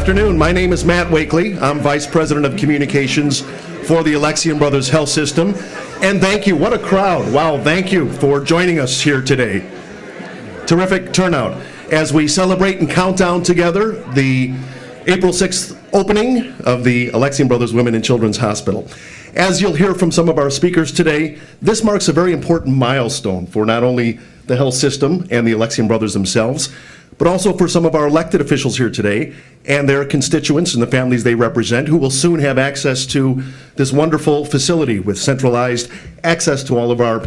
afternoon. My name is Matt Wakely. I'm Vice President of Communications for the Alexian Brothers Health System. And thank you. What a crowd. Wow, thank you for joining us here today. Terrific turnout as we celebrate and count down together the April 6th opening of the Alexian Brothers Women and Children's Hospital. As you'll hear from some of our speakers today, this marks a very important milestone for not only the health system and the Alexian Brothers themselves, but also for some of our elected officials here today and their constituents and the families they represent, who will soon have access to this wonderful facility with centralized access to all of our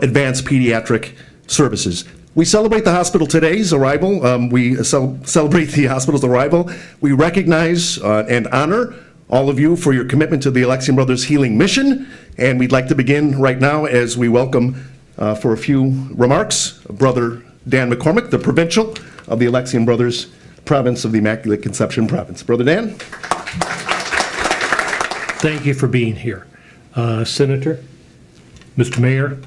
advanced pediatric services. We celebrate the hospital today's arrival. We celebrate the hospital's arrival. We recognize and honor all of you for your commitment to the Alexian Brothers Healing Mission. And we'd like to begin right now as we welcome for a few remarks, Brother Dan McCormick, the provincial of the Alexian Brothers Province of the Immaculate Conception Province. Brother Dan? Thank you for being here. Senator, Mr. Mayor,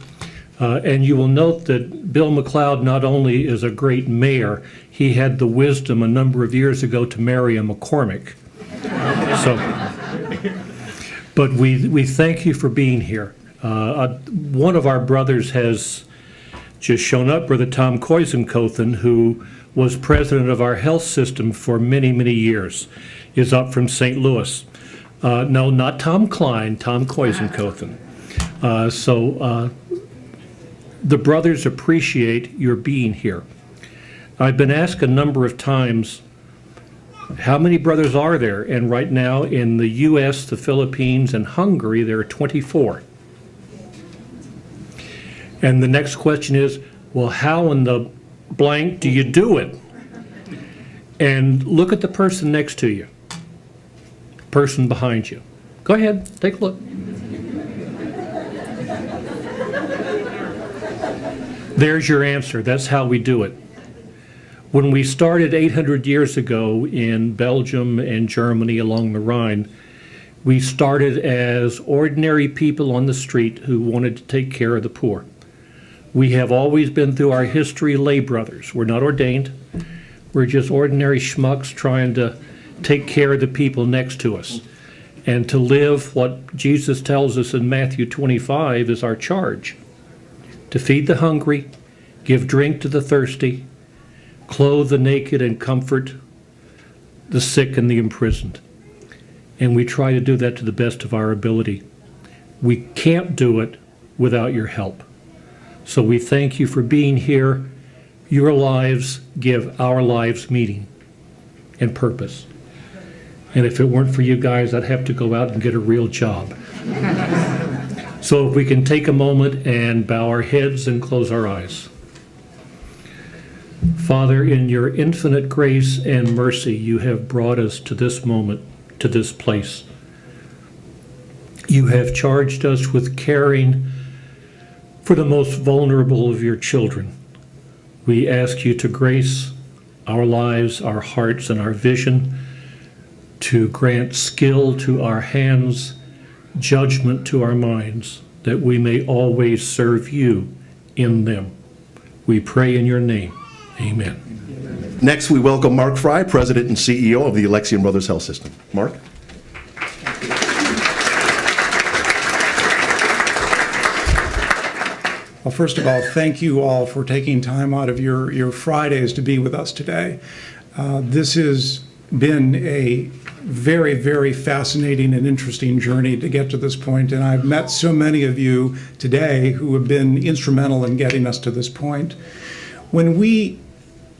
and you will note that Bill McLeod not only is a great mayor, he had the wisdom a number of years ago to marry a McCormick. But we thank you for being here. One of our brothers has just shown up, Brother Tom Koisenkothen, who was president of our health system for many, many years, is up from St. Louis. No, not Tom Klein, Tom Koisenkothen. The brothers appreciate your being here. I've been asked a number of times, how many brothers are there? And right now in the U.S., the Philippines, and Hungary, there are 24. And the next question is, well, how in the blank do you do it? And look at the person next to you, person behind you. Go ahead, take a look. There's your answer. That's how we do it. When we started 800 years ago in Belgium and Germany along the Rhine, we started as ordinary people on the street who wanted to take care of the poor. We have always been through our history lay brothers. We're not ordained. We're just ordinary schmucks trying to take care of the people next to us. And to live what Jesus tells us in Matthew 25 is our charge. To feed the hungry, give drink to the thirsty, clothe the naked and comfort the sick and the imprisoned. And we try to do that to the best of our ability. We can't do it without your help. So we thank you for being here. Your lives give our lives meaning and purpose. And if it weren't for you guys, I'd have to go out and get a real job. So if we can take a moment and bow our heads and close our eyes. Father, in your infinite grace and mercy, you have brought us to this moment, to this place. You have charged us with caring for the most vulnerable of your children. We ask you to grace our lives, our hearts, and our vision, to grant skill to our hands, judgment to our minds, that we may always serve you in them. We pray in your name. Amen. Next, we welcome Mark Fry, President and CEO of the Alexian Brothers Health System. Mark? Well, first of all, thank you all for taking time out of your Fridays to be with us today. This has been a very, very fascinating and interesting journey to get to this point, and I've met so many of you today who have been instrumental in getting us to this point. When we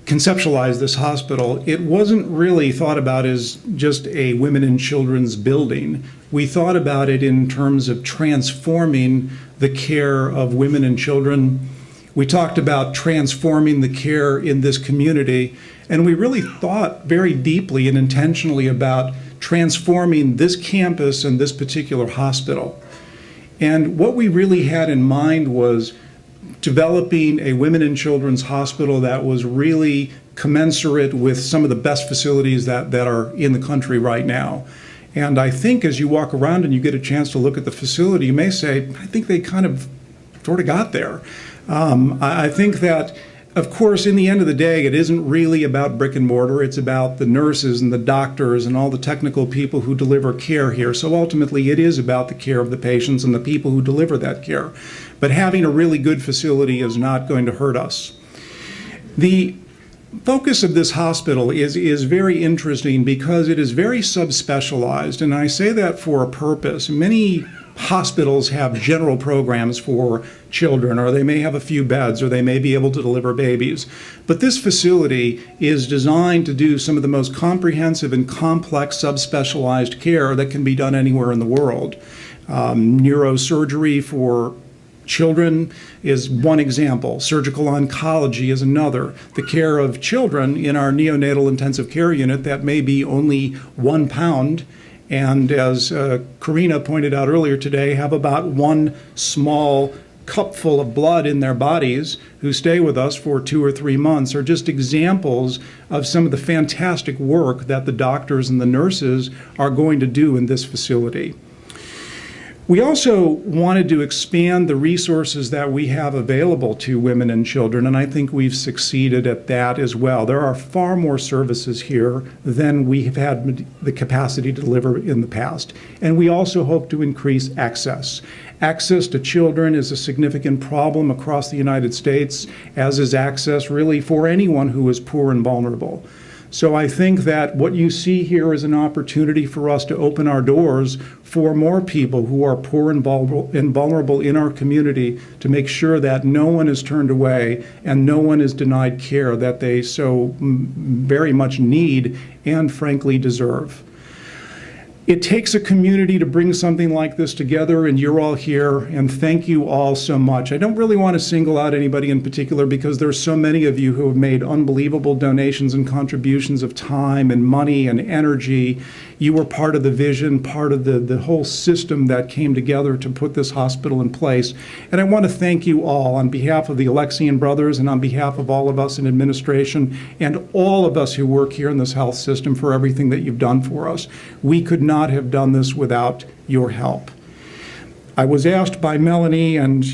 conceptualized this hospital, it wasn't really thought about as just a women and children's building. We thought about it in terms of transforming the care of women and children. We talked about transforming the care in this community, and we really thought very deeply and intentionally about transforming this campus and this particular hospital. And what we really had in mind was developing a women and children's hospital that was really commensurate with some of the best facilities that are in the country right now. And I think as you walk around and you get a chance to look at the facility, you may say, I think they kind of sort of got there. I think that Of course, in the end of the day, it isn't really about brick and mortar. It's about the nurses and the doctors and all the technical people who deliver care here. So ultimately, it is about the care of the patients and the people who deliver that care. But having a really good facility is not going to hurt us. The focus of this hospital is very interesting because it is very subspecialized, and I say that for a purpose. Many hospitals have general programs for children, or they may have a few beds, or they may be able to deliver babies. But this facility is designed to do some of the most comprehensive and complex subspecialized care that can be done anywhere in the world. Neurosurgery for children is one example. Surgical oncology is another. The care of children in our neonatal intensive care unit, that may be only 1 pound, and as Karina pointed out earlier today, have about one small cupful of blood in their bodies, who stay with us for 2 or 3 months, are just examples of some of the fantastic work that the doctors and the nurses are going to do in this facility. We also wanted to expand the resources that we have available to women and children, and I think we've succeeded at that as well. There are far more services here than we have had the capacity to deliver in the past, and we also hope to increase access. Access to children is a significant problem across the United States, as is access really for anyone who is poor and vulnerable. So I think that what you see here is an opportunity for us to open our doors for more people who are poor and vulnerable in our community, to make sure that no one is turned away and no one is denied care that they so very much need and frankly deserve. It takes a community to bring something like this together, and you're all here, and thank you all so much. I don't really want to single out anybody in particular because there's so many of you who have made unbelievable donations and contributions of time and money and energy. You were part of the vision, part of the whole system that came together to put this hospital in place. And I want to thank you all on behalf of the Alexian brothers and on behalf of all of us in administration and all of us who work here in this health system for everything that you've done for us. We could not have done this without your help. I was asked by Melanie, and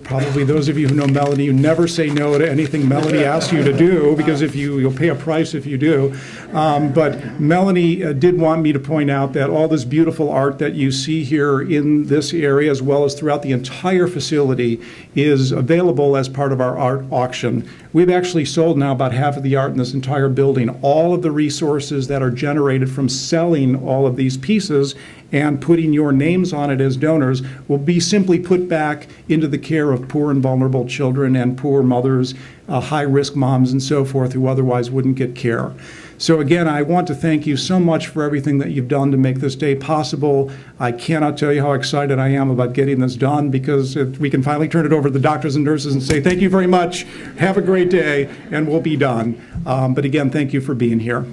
probably those of you who know Melanie, you never say no to anything Melanie asks you to do, because you'll pay a price if you do. But Melanie did want me to point out that all this beautiful art that you see here in this area, as well as throughout the entire facility, is available as part of our art auction. We've actually sold now about half of the art in this entire building. All of the resources that are generated from selling all of these pieces and putting your names on it as donors will be simply put back into the care of poor and vulnerable children and poor mothers, high-risk moms and so forth, who otherwise wouldn't get care. So again, I want to thank you so much for everything that you've done to make this day possible. I cannot tell you how excited I am about getting this done, because we can finally turn it over to the doctors and nurses and say, thank you very much, have a great day, and we'll be done. But again, thank you for being here.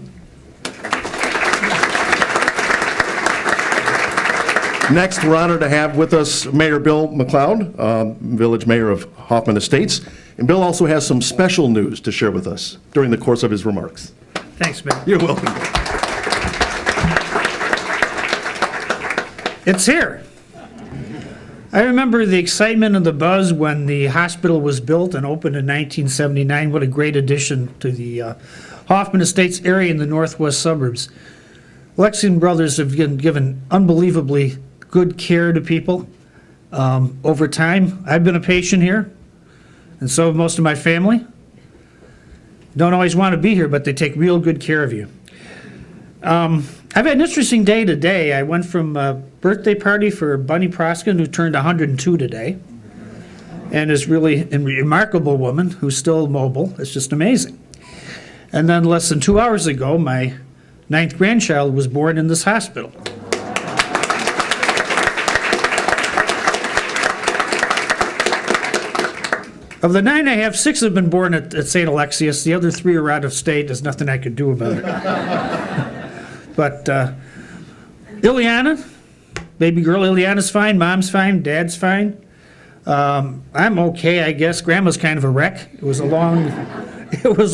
Next, we're honored to have with us Mayor Bill McLeod, Village Mayor of Hoffman Estates. And Bill also has some special news to share with us during the course of his remarks. Thanks, Mayor. You're welcome. It's here. I remember the excitement and the buzz when the hospital was built and opened in 1979. What a great addition to the Hoffman Estates area in the northwest suburbs. Alexian brothers have given unbelievably good care to people over time. I've been a patient here, and so have most of my family. Don't always want to be here, but they take real good care of you. I've had an interesting day today. I went from a birthday party for Bunny Proskin, who turned 102 today, and is really a remarkable woman who's still mobile. It's just amazing. And then less than 2 hours ago, my 9th grandchild was born in this hospital. Of the 9 I have, 6 have been born at St. Alexius. The other 3 are out of state. There's nothing I could do about it. But Ileana, baby girl Ileana's fine. Mom's fine. Dad's fine. I'm okay, I guess. Grandma's kind of a wreck. It was a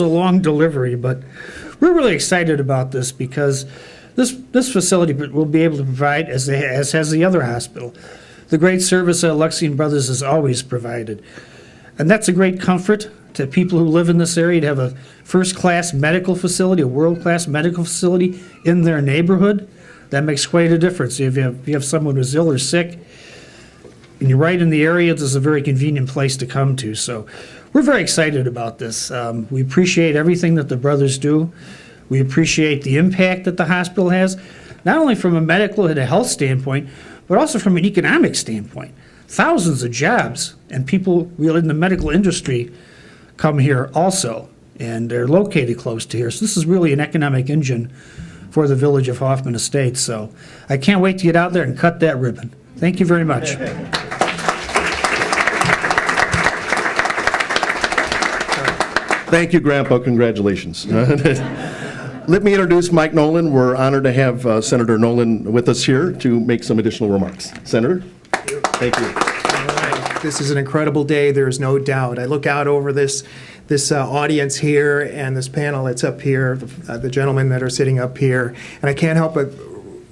long delivery, but we're really excited about this because this facility will be able to provide, as has the other hospital, the great service that Alexian Brothers has always provided. And that's a great comfort to people who live in this area to have a first-class medical facility, a world-class medical facility in their neighborhood. That makes quite a difference. If you have someone who's ill or sick, and you're right in the area, this is a very convenient place to come to. So we're very excited about this. We appreciate everything that the brothers do. We appreciate the impact that the hospital has, not only from a medical and a health standpoint, but also from an economic standpoint. Thousands of jobs and people really in the medical industry come here also, and they're located close to here. So this is really an economic engine for the village of Hoffman Estates. So I can't wait to get out there and cut that ribbon. Thank you very much. Thank you, Grandpa. Congratulations. Let me introduce Mike Nolan. We're honored to have Senator Nolan with us here to make some additional remarks. Senator? Thank you. This is an incredible day, there's no doubt. I look out over this audience here and this panel that's up here, the gentlemen that are sitting up here, and I can't help but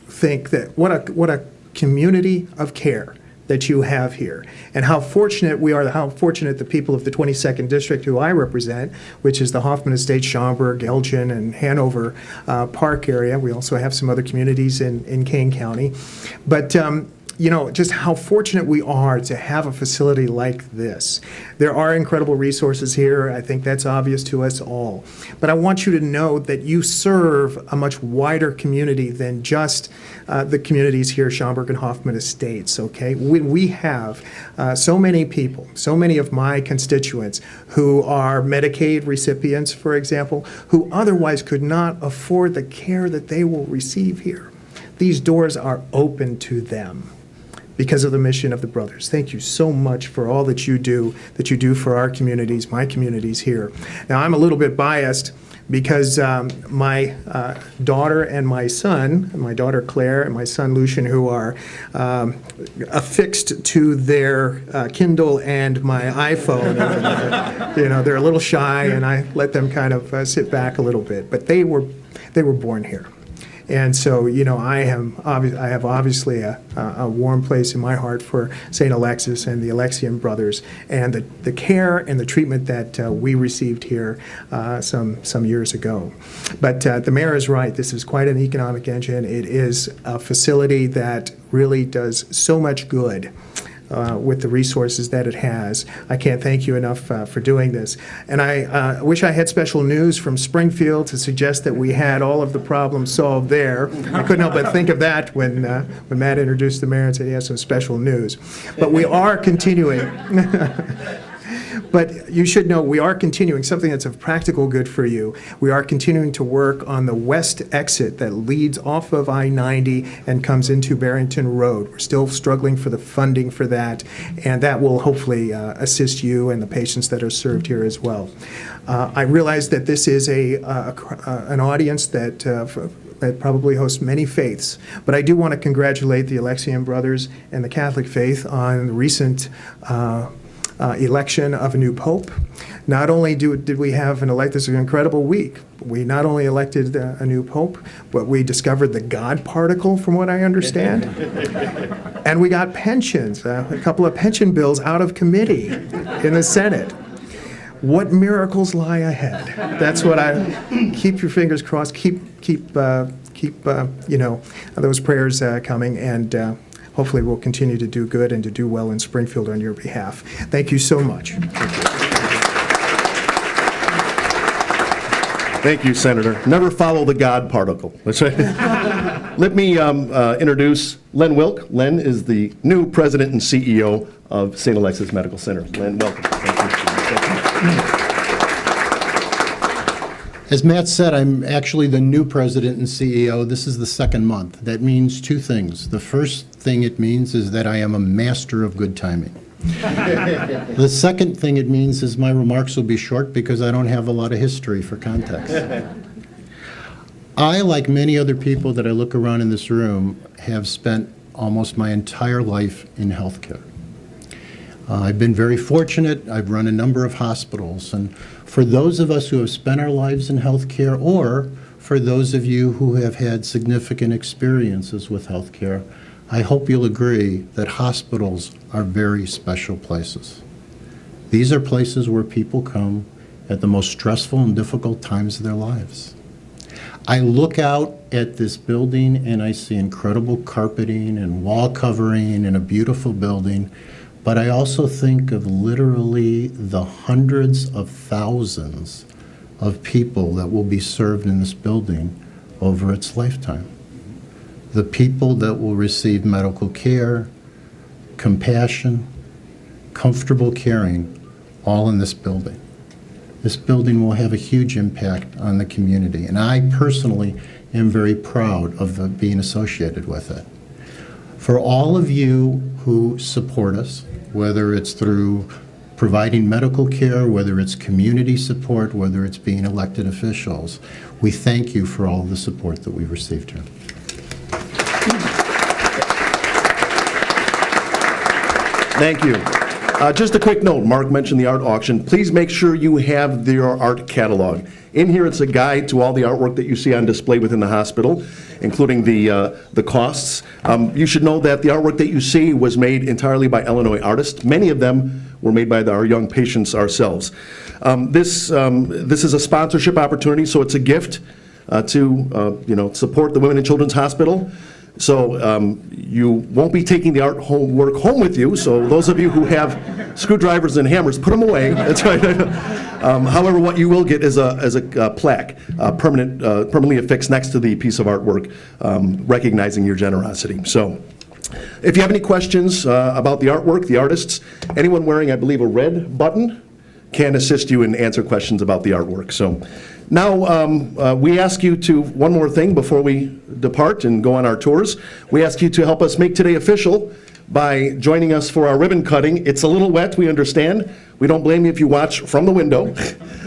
think that what a community of care that you have here, and how fortunate we are, how fortunate the people of the 22nd District who I represent, which is the Hoffman Estates, Schaumburg, Elgin, and Hanover Park area. We also have some other communities in Kane County. But you know, just how fortunate we are to have a facility like this. There are incredible resources here. I think that's obvious to us all. But I want you to know that you serve a much wider community than just the communities here, Schaumburg and Hoffman Estates, okay? We have so many people, so many of my constituents who are Medicaid recipients, for example, who otherwise could not afford the care that they will receive here. These doors are open to them because of the mission of the brothers. Thank you so much for all that you do for our communities, my communities here. Now, I'm a little bit biased because my daughter and my son, my daughter Claire and my son Lucian, who are affixed to their Kindle and my iPhone, you know, they're a little shy, and I let them kind of sit back a little bit. But they were born here. And so, you know, I have obviously a warm place in my heart for St. Alexis and the Alexian brothers, and the care and the treatment that we received here some years ago. But the mayor is right. This is quite an economic engine. It is a facility that really does so much good with the resources that it has. I can't thank you enough for doing this. And I wish I had special news from Springfield to suggest that we had all of the problems solved there. I couldn't help but think of that when Matt introduced the mayor and said he has some special news. But we are continuing. But you should know we are continuing something that's of practical good for you. We are continuing to work on the west exit that leads off of I-90 and comes into Barrington Road. We're still struggling for the funding for that, and that will hopefully assist you and the patients that are served here as well. I realize that this is an audience that probably hosts many faiths, but I do want to congratulate the Alexian brothers and the Catholic faith on the recent election of a new pope. Not only did we have this is an incredible week. We not only elected a new pope, but we discovered the God particle, from what I understand. And we got pensions, a couple of pension bills out of committee in the Senate. What miracles lie ahead? That's what keep your fingers crossed, keep you know, those prayers coming, and hopefully we'll continue to do good and to do well in Springfield on your behalf. Thank you so much. Thank you, Senator. Never follow the God particle. That's right. Let me introduce Len Wilk. Len is the new president and CEO of St. Alexis Medical Center. Len, welcome. Thank you. As Matt said, I'm actually the new president and CEO. This is the second month. That means two things. The first thing it means is that I am a master of good timing. The second thing it means is my remarks will be short because I don't have a lot of history for context. I, like many other people that I look around in this room, have spent almost my entire life in healthcare. I've been very fortunate. I've run a number of hospitals. And for those of us who have spent our lives in healthcare, or for those of you who have had significant experiences with healthcare, I hope you'll agree that hospitals are very special places. These are places where people come at the most stressful and difficult times of their lives. I look out at this building and I see incredible carpeting and wall covering and a beautiful building, but I also think of literally the hundreds of thousands of people that will be served in this building over its lifetime. The people that will receive medical care, compassion, comfortable caring, all in this building. This building will have a huge impact on the community, and I personally am very proud of being associated with it. For all of you who support us, whether it's through providing medical care, whether it's community support, whether it's being elected officials, we thank you for all the support that we've received here. Thank you. Just a quick note, Mark mentioned the art auction. Please make sure you have your art catalog. In here, it's a guide to all the artwork that you see on display within the hospital, including the costs. You should know that the artwork that you see was made entirely by Illinois artists. Many of them were made by our young patients ourselves. This is a sponsorship opportunity, so it's a gift to support the Women and Children's Hospital. So you won't be taking the art work home with you, so those of you who have screwdrivers and hammers, put them away. That's right. However, what you will get is a plaque, permanently affixed next to the piece of artwork, recognizing your generosity. So if you have any questions about the artwork, the artists, anyone wearing, I believe, a red button can assist you and answer questions about the artwork. So now we ask you to, one more thing before we depart and go on our tours, we ask you to help us make today official by joining us for our ribbon cutting. It's a little wet, we understand. We don't blame you if you watch from the window.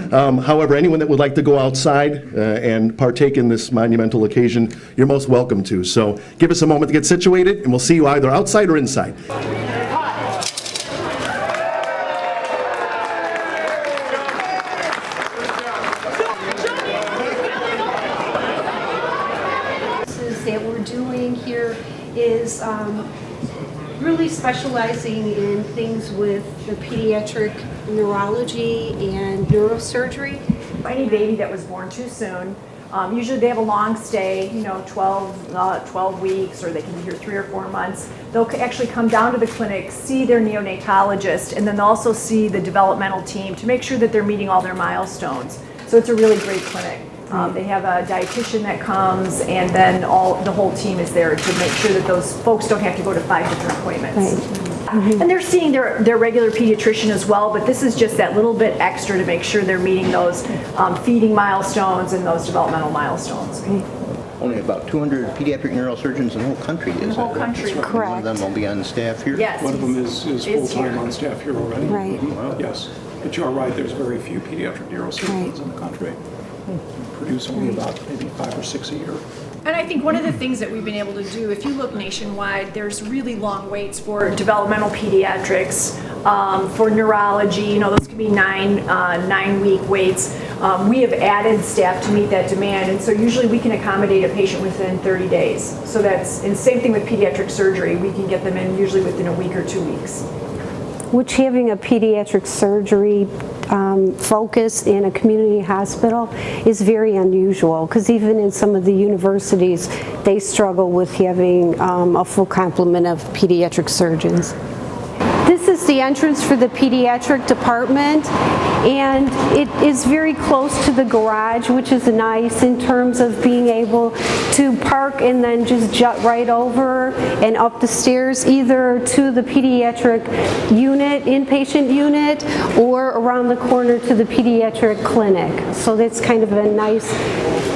However, anyone that would like to go outside and partake in this monumental occasion, you're most welcome to. So give us a moment to get situated, and we'll see you either outside or inside. That we're doing here is really specializing in things with the pediatric neurology and neurosurgery. Any baby that was born too soon, usually they have a long stay, 12 weeks, or they can be here 3 or 4 months. They'll actually come down to the clinic, see their neonatologist, and then they'll also see the developmental team to make sure that they're meeting all their milestones. So it's a really great clinic. They have a dietitian that comes, and then the whole team is there to make sure that those folks don't have to go to 5 different appointments. Right. And they're seeing their regular pediatrician as well, but this is just that little bit extra to make sure they're meeting those feeding milestones and those developmental milestones. Only about 200 pediatric neurosurgeons in the whole country. The whole country. Correct. One of them will be on staff here. Yes. One of them is full-time on staff here already. Right. Yes. But you're right, there's very few pediatric neurosurgeons in the country. Produce only about maybe 5 or 6 a year. And I think one of the things that we've been able to do, if you look nationwide, there's really long waits for developmental pediatrics, for neurology, those can be 9-week waits. We have added staff to meet that demand, and so usually we can accommodate a patient within 30 days. So and same thing with pediatric surgery, we can get them in usually within a week or 2 weeks. Which having a pediatric surgery focus in a community hospital is very unusual, because even in some of the universities, they struggle with having a full complement of pediatric surgeons. This is the entrance for the pediatric department, and it is very close to the garage, which is nice in terms of being able to park and then just jut right over and up the stairs, either to the pediatric unit, inpatient unit, or around the corner to the pediatric clinic. So that's kind of a nice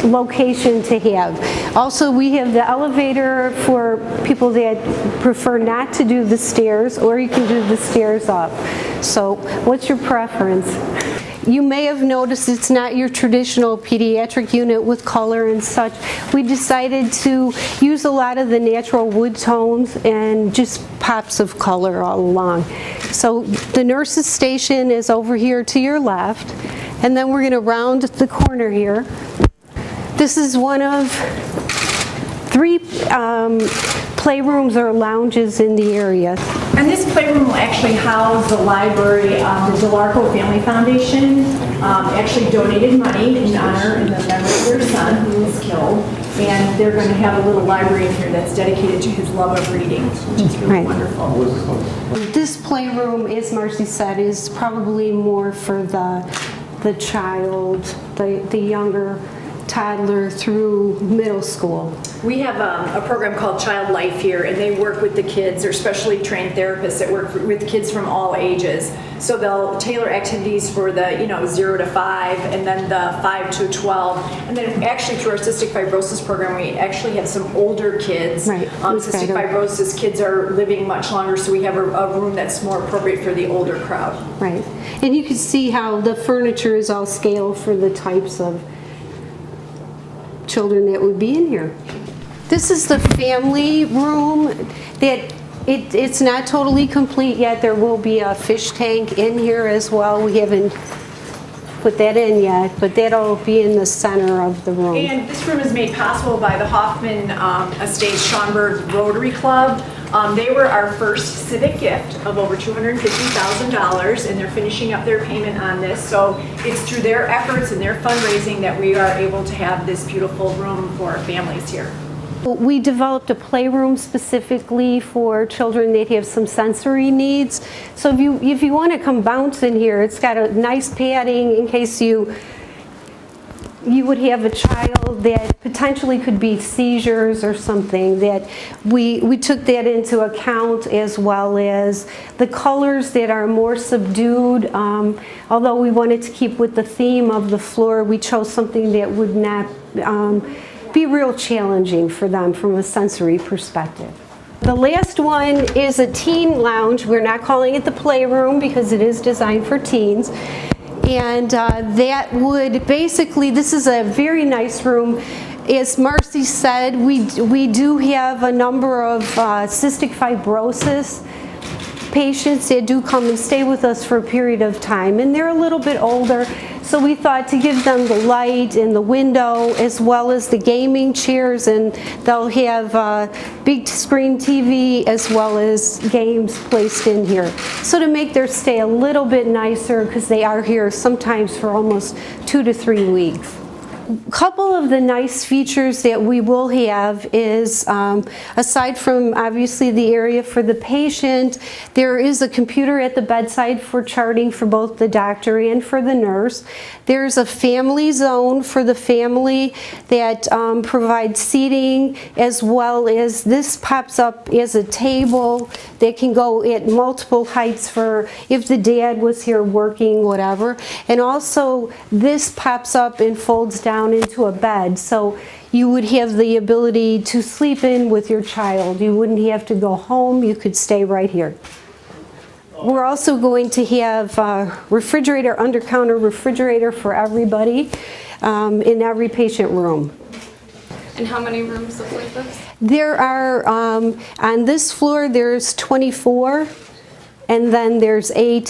location to have. Also, we have the elevator for people that prefer not to do the stairs, or you can do the stairs up. So what's your preference? You may have noticed it's not your traditional pediatric unit with color and such. We decided to use a lot of the natural wood tones and just pops of color all along. So the nurse's station is over here to your left, and then we're going to round the corner here. This is one of 3 playrooms or lounges in the area. And this playroom will actually house the library. The DeLarco Family Foundation actually donated money in honor and the memory of their son who was killed. And they're going to have a little library in here that's dedicated to his love of reading, which is really wonderful. This playroom, as Marcy said, is probably more for the child, the younger toddler through middle school. We have a program called Child Life here, and they work with the kids. They're specially trained therapists that work with kids from all ages. So they'll tailor activities for the 0 to 5, and then the 5 to 12. And then actually through our cystic fibrosis program, we actually have some older kids. Right. Cystic fibrosis kids are living much longer, so we have a room that's more appropriate for the older crowd. Right. And you can see how the furniture is all scaled for the types of children that would be in here. This is the family room that it's not totally complete yet. There will be a fish tank in here as well. We haven't put that in yet, but that'll be in the center of the room. And this room is made possible by the Hoffman Estate Schaumburg Rotary Club. They were our first civic gift of over $250,000, and they're finishing up their payment on this. So it's through their efforts and their fundraising that we are able to have this beautiful room for our families here. We developed a playroom specifically for children that have some sensory needs. So if you want to come bounce in here, it's got a nice padding in case you would have a child that potentially could be seizures or something. That we took that into account, as well as the colors that are more subdued. Although we wanted to keep with the theme of the floor, we chose something that would not be real challenging for them from a sensory perspective. The last one is a teen lounge. We're not calling it the playroom because it is designed for teens. And that would basically, this is a very nice room. As Marcy said, we do have a number of cystic fibrosis patients that do come and stay with us for a period of time, and they're a little bit older, so we thought to give them the light and the window as well as the gaming chairs, and they'll have big screen TV as well as games placed in here. So to make their stay a little bit nicer, because they are here sometimes for almost 2 to 3 weeks. A couple of the nice features that we will have is, aside from obviously the area for the patient, there is a computer at the bedside for charting for both the doctor and for the nurse. There's a family zone for the family that provides seating, as well as this pops up as a table that can go at multiple heights for if the dad was here working, whatever. And also this pops up and folds down into a bed, so you would have the ability to sleep in with your child. You wouldn't have to go home, you could stay right here. We're also going to have a refrigerator, under-counter refrigerator for everybody in every patient room. And how many rooms look like this? There are, on this floor there's 24, and then there's 8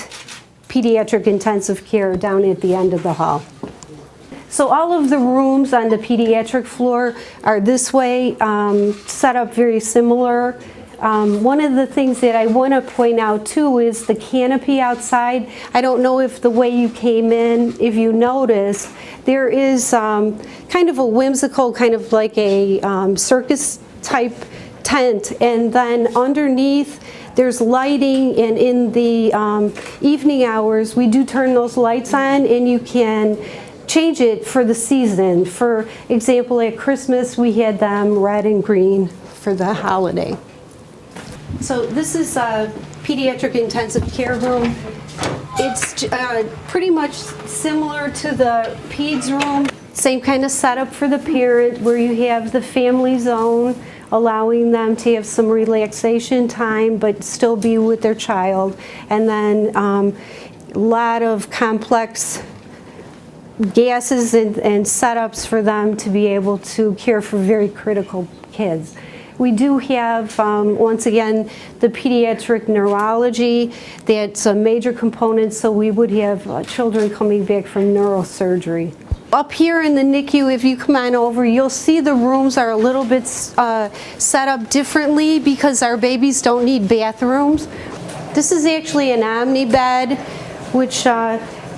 pediatric intensive care down at the end of the hall. So all of the rooms on the pediatric floor are this way, set up very similar. One of the things that I want to point out too is the canopy outside. I don't know if the way you came in, if you noticed, there is kind of a whimsical, kind of like a circus type tent, and then underneath there's lighting, and in the evening hours we do turn those lights on, and you can change it for the season. For example, at Christmas we had them red and green for the holiday. So this is a pediatric intensive care room. It's pretty much similar to the peds room. Same kind of setup for the parent, where you have the family zone, allowing them to have some relaxation time but still be with their child. And then a lot of complex gases and setups for them to be able to care for very critical kids. We do have, once again, the pediatric neurology. That's a major component, so we would have children coming back from neurosurgery. Up here in the NICU, if you come on over, you'll see the rooms are a little bit set up differently because our babies don't need bathrooms. This is actually an Omni bed, which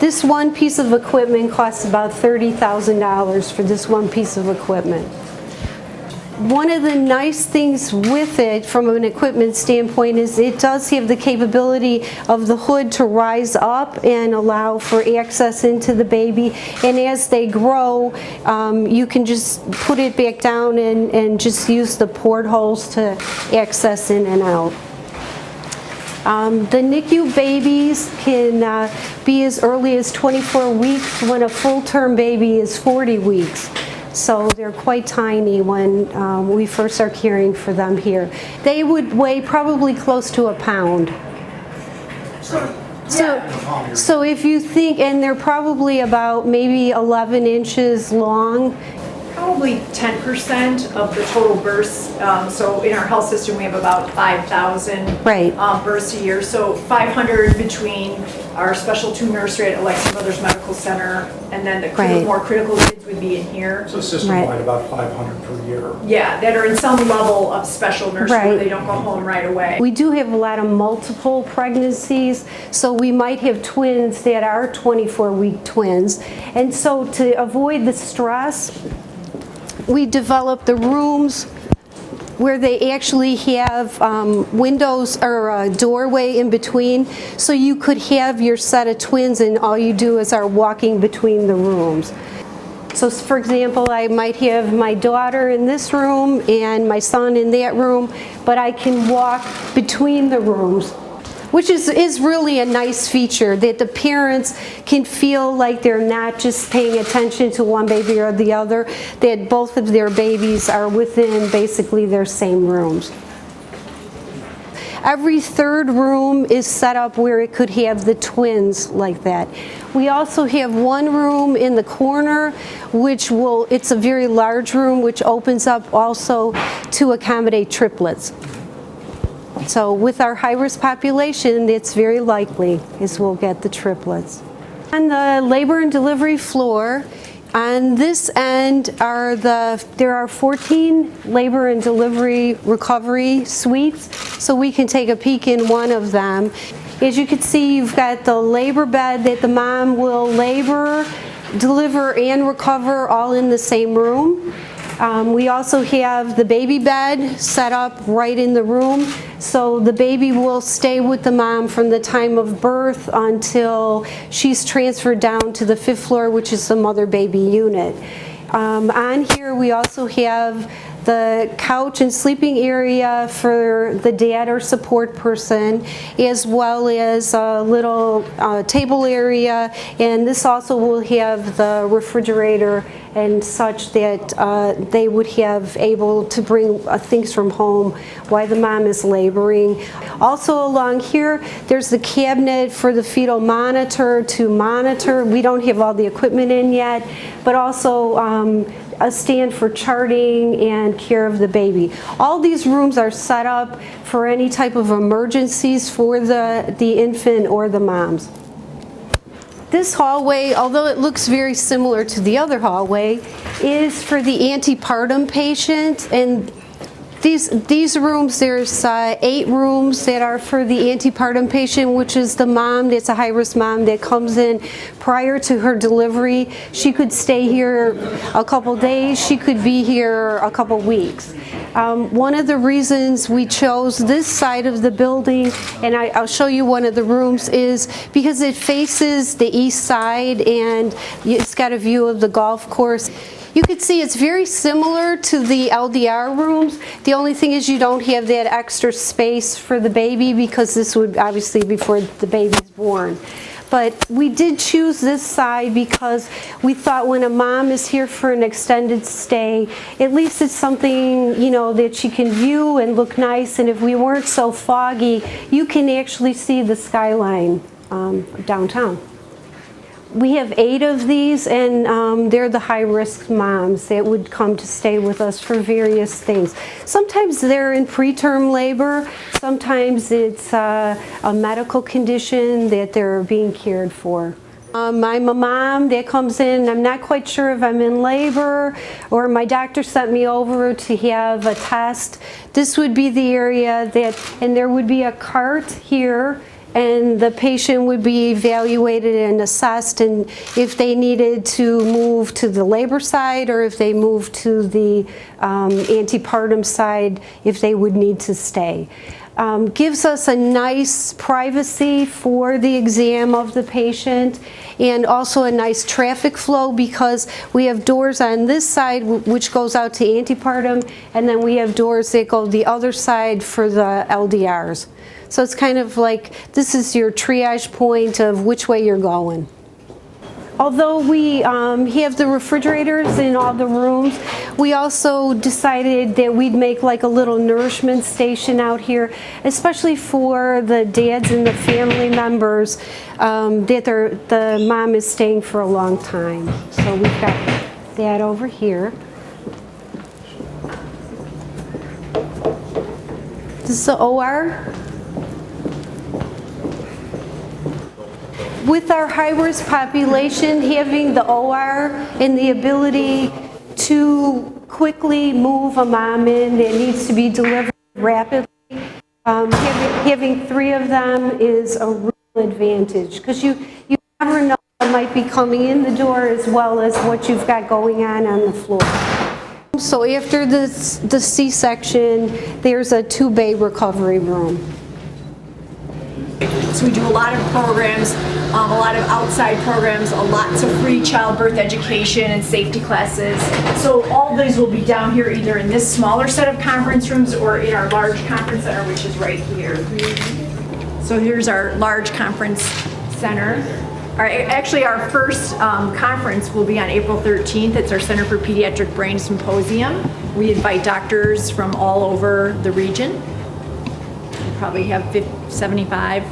this one piece of equipment costs about $30,000 for this one piece of equipment. One of the nice things with it from an equipment standpoint is it does have the capability of the hood to rise up and allow for access into the baby, and as they grow you can just put it back down and just use the portholes to access in and out. The NICU babies can be as early as 24 weeks when a full-term baby is 40 weeks. So they're quite tiny when we first are caring for them here. They would weigh probably close to a pound. So if you think, and they're probably about maybe 11 inches long. Probably 10% of the total births. So in our health system, we have about 5,000 births a year. So 500 between our Special II nursery at Alexian Brothers Medical Center, and then the more critical kids would be in here. So system-wide, about 500 per year. Yeah, that are in some level of special nursery where they don't go home right away. We do have a lot of multiple pregnancies, so we might have twins that are 24-week twins. And so to avoid the stress, we developed the rooms where they actually have windows or a doorway in between, so you could have your set of twins and all you do is are walking between the rooms. So for example, I might have my daughter in this room and my son in that room, but I can walk between the rooms, which is really a nice feature, that the parents can feel like they're not just paying attention to one baby or the other, that both of their babies are within basically their same rooms. Every third room is set up where it could have the twins like that. We also have one room in the corner, it's a very large room, which opens up also to accommodate triplets. So with our high-risk population, it's very likely is we'll get the triplets. On the labor and delivery floor, on this end there are 14 labor and delivery recovery suites, so we can take a peek in one of them. As you can see, you've got the labor bed that the mom will labor, deliver, and recover all in the same room. We also have the baby bed set up right in the room, so the baby will stay with the mom from the time of birth until she's transferred down to the 5th floor, which is the mother-baby unit. On here we also have the couch and sleeping area for the dad or support person, as well as a little table area, and this also will have the refrigerator and such that they would have able to bring things from home while the mom is laboring. Also along here, there's the cabinet for the fetal monitor to monitor. We don't have all the equipment in yet, but also a stand for charting and care of the baby. All these rooms are set up for any type of emergencies for the infant or the moms. This hallway, although it looks very similar to the other hallway, is for the antepartum patient, and these rooms, there's 8 rooms that are for the antepartum patient, which is the mom that's a high-risk mom that comes in prior to her delivery. She could stay here a couple days, she could be here a couple weeks. One of the reasons we chose this side of the building, and I'll show you one of the rooms, is because it faces the east side and it's got a view of the golf course. You can see it's very similar to the LDR rooms. The only thing is you don't have that extra space for the baby because this would obviously be before the baby's born. But we did choose this side because we thought when a mom is here for an extended stay, at least it's something, you know, that she can view and look nice, and if we weren't so foggy, you can actually see the skyline downtown. We have 8 of these, and they're the high-risk moms that would come to stay with us for various things. Sometimes they're in preterm labor, sometimes it's a medical condition that they're being cared for. I'm a mom that comes in, I'm not quite sure if I'm in labor or my doctor sent me over to have a test. This would be the area and there would be a cart here, and the patient would be evaluated and assessed, and if they needed to move to the labor side or if they moved to the antepartum side, if they would need to stay. Gives us a nice privacy for the exam of the patient, and also a nice traffic flow because we have doors on this side which goes out to antepartum, and then we have doors that go the other side for the LDRs. So it's kind of like this is your triage point of which way you're going. Although we have the refrigerators in all the rooms, we also decided that we'd make like a little nourishment station out here, especially for the dads and the family members that the mom is staying for a long time. So we've got that over here. This is the OR. With our high-risk population, having the OR and the ability to quickly move a mom in that needs to be delivered rapidly, having 3 of them is a real advantage because you never know what might be coming in the door as well as what you've got going on the floor. So after the C-section, there's a 2-bay recovery room. So we do a lot of programs, a lot of outside programs, lots of free childbirth education and safety classes. So all these will be down here either in this smaller set of conference rooms or in our large conference center, which is right here. So here's our large conference center. Actually, our first conference will be on April 13th. It's our Center for Pediatric Brain Symposium. We invite doctors from all over the region. Probably have 75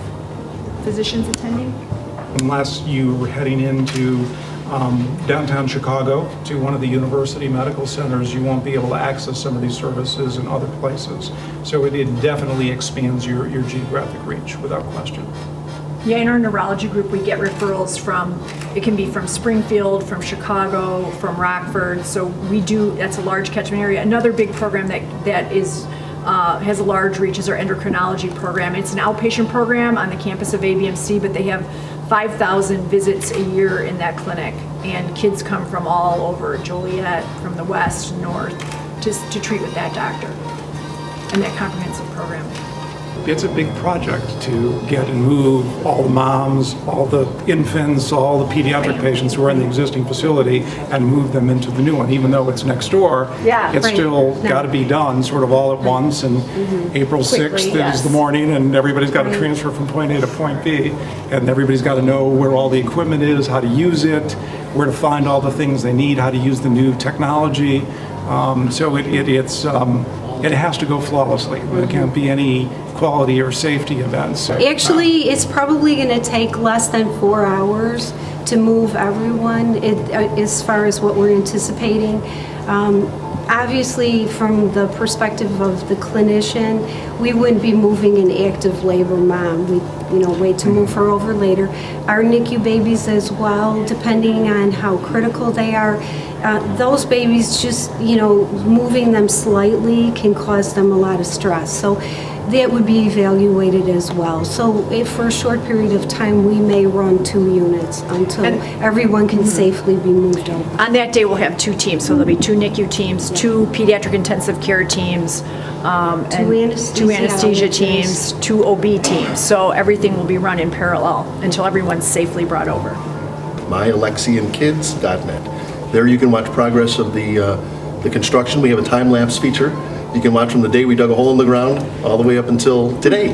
physicians attending. Unless you were heading into downtown Chicago to one of the university medical centers, you won't be able to access some of these services in other places. So it definitely expands your geographic reach without question. Yeah, in our neurology group, we get referrals from, it can be from Springfield, from Chicago, from Rockford. So we do, that's a large catchment area. Another big program that is has a large reach is our endocrinology program. It's an outpatient program on the campus of ABMC, but they have 5,000 visits a year in that clinic, and kids come from all over Joliet, from the west, north, to treat with that doctor and that comprehensive program. It's a big project to get and move all the moms, all the infants, all the pediatric patients who are in the existing facility and move them into the new one. Even though it's next door, it's still got to be done sort of all at once. And April 6th is the morning, and everybody's got to transfer from point A to point B. And everybody's got to know where all the equipment is, how to use it, where to find all the things they need, how to use the new technology. So it has to go flawlessly. There can't be any quality or safety events. Actually, it's probably going to take less than 4 hours to move everyone as far as what we're anticipating. Obviously, from the perspective of the clinician, we wouldn't be moving an active labor mom. We'd wait to move her over later. Our NICU babies as well, depending on how critical they are. Those babies, just moving them slightly can cause them a lot of stress. So that would be evaluated as well. So for a short period of time, we may run 2 units until everyone can safely be moved over. On that day, we'll have 2 teams. So there'll be 2 NICU teams, 2 pediatric intensive care teams, and 2 anesthesia teams, 2 OB teams. So everything will be run in parallel until everyone's safely brought over. myalexiankids.net. There you can watch progress of the construction. We have a time-lapse feature. You can watch from the day we dug a hole in the ground all the way up until today.